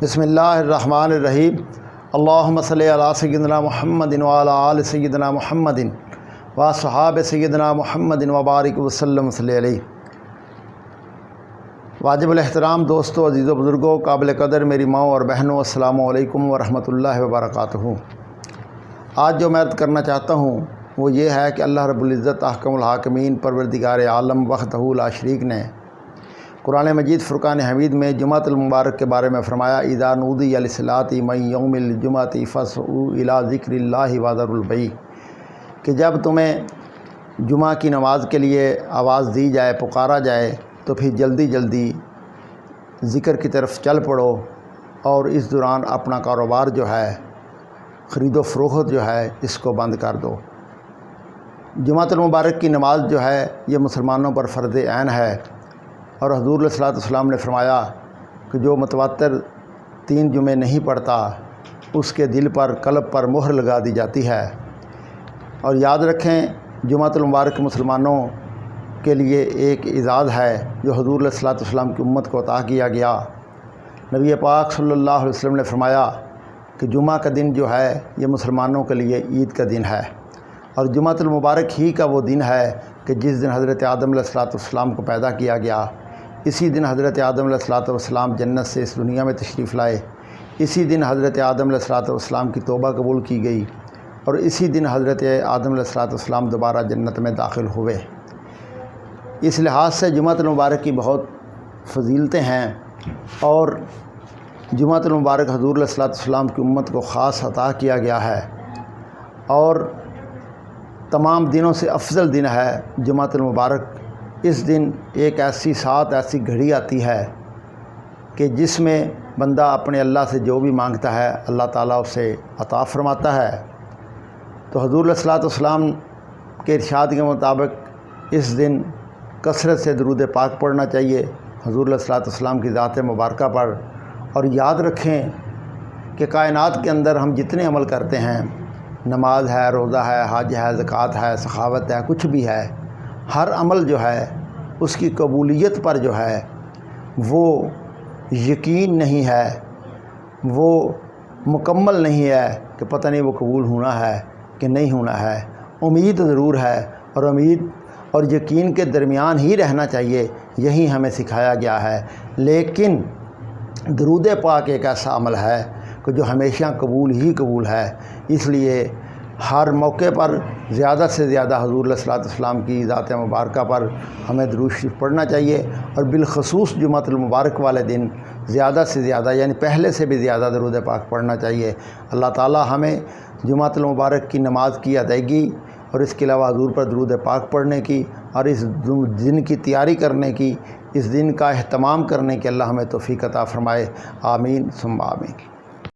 بسم اللہ الرحمن الرحیم اللہم صلی علی سیدنا محمد وعلی آل سیدنا محمد واصحاب سیدنا محمد وبارک وسلم صلی علیہ۔ واجب الاحترام دوستو، عزیز و بزرگوں، قابل قدر میری ماں اور بہنوں، السلام علیکم ورحمۃ اللہ وبرکاتہ۔ آج جو میں عرض کرنا چاہتا ہوں وہ یہ ہے کہ اللہ رب العزت احکم الحاکمین پروردگار عالم وحدہ لا شریک نے قرآن مجید فرقان حمید میں جمعۃ المبارک کے بارے میں فرمایا، اذا نودی للصلاۃ من یوم الجمعۃ فاسعوا الی ذکر اللہ وذروا البیع، کہ جب تمہیں جمعہ کی نماز کے لیے آواز دی جائے، پکارا جائے، تو پھر جلدی جلدی ذکر کی طرف چل پڑو اور اس دوران اپنا کاروبار جو ہے، خرید و فروخت جو ہے، اس کو بند کر دو۔ جمعۃ المبارک کی نماز جو ہے یہ مسلمانوں پر فرض عین ہے، اور حضور علیہ الصلوۃ والسلام نے فرمایا کہ جو متواتر 3 جمعے نہیں پڑھتا اس کے دل پر، قلب پر مہر لگا دی جاتی ہے۔ اور یاد رکھیں، جمعۃ المبارک مسلمانوں کے لیے ایک اعزاز ہے جو حضور علیہ الصلوۃ والسلام کی امت کو عطا کیا گیا۔ نبی پاک صلی اللہ علیہ وسلم نے فرمایا کہ جمعہ کا دن جو ہے یہ مسلمانوں کے لیے عید کا دن ہے، اور جمعۃ المبارک ہی کا وہ دن ہے کہ جس دن حضرت آدم علیہ الصلوۃ والسلام کو پیدا کیا گیا۔ اسی دن حضرت آدم علیہ الصلوۃ والسلام جنت سے اس دنیا میں تشریف لائے، اسی دن حضرت آدم علیہ الصلوۃ والسلام کی توبہ قبول کی گئی، اور اسی دن حضرت آدم علیہ الصلوۃ والسلام دوبارہ جنت میں داخل ہوئے۔ اس لحاظ سے جمعۃ المبارک کی بہت فضیلتیں ہیں، اور جمعۃ المبارک حضور علیہ الصلوۃ والسلام کی امت کو خاص عطا کیا گیا ہے، اور تمام دنوں سے افضل دن ہے جمعۃ المبارک۔ اس دن ایک ایسی ساتھ ایسی گھڑی آتی ہے کہ جس میں بندہ اپنے اللہ سے جو بھی مانگتا ہے اللہ تعالیٰ اسے عطا فرماتا ہے۔ تو حضور علیہ الصلوۃ والسلام کے ارشاد کے مطابق اس دن کثرت سے درود پاک پڑھنا چاہیے حضور علیہ الصلوۃ والسلام کی ذات مبارکہ پر۔ اور یاد رکھیں کہ کائنات کے اندر ہم جتنے عمل کرتے ہیں، نماز ہے، روزہ ہے، حج ہے، زکوٰۃ ہے، سخاوت ہے، کچھ بھی ہے، ہر عمل جو ہے اس کی قبولیت پر جو ہے وہ یقین نہیں ہے، وہ مکمل نہیں ہے کہ پتہ نہیں وہ قبول ہونا ہے کہ نہیں ہونا ہے۔ امید ضرور ہے، اور امید اور یقین کے درمیان ہی رہنا چاہیے، یہی ہمیں سکھایا گیا ہے۔ لیکن درود پاک ایک ایسا عمل ہے کہ جو ہمیشہ قبول ہی قبول ہے، اس لیے ہر موقع پر زیادہ سے زیادہ حضور علیہ الصلوۃ والسلام کی ذات مبارکہ پر ہمیں درود شریف پڑھنا چاہیے، اور بالخصوص جمعۃ المبارک والے دن زیادہ سے زیادہ، یعنی پہلے سے بھی زیادہ درود پاک پڑھنا چاہیے۔ اللہ تعالی ہمیں جمعۃ المبارک کی نماز کی ادائیگی اور اس کے علاوہ حضور پر درود پاک پڑھنے کی، اور اس دن کی تیاری کرنے کی، اس دن کا اہتمام کرنے کی اللہ ہمیں توفیق عطا فرمائے۔ آمین ثم آمین۔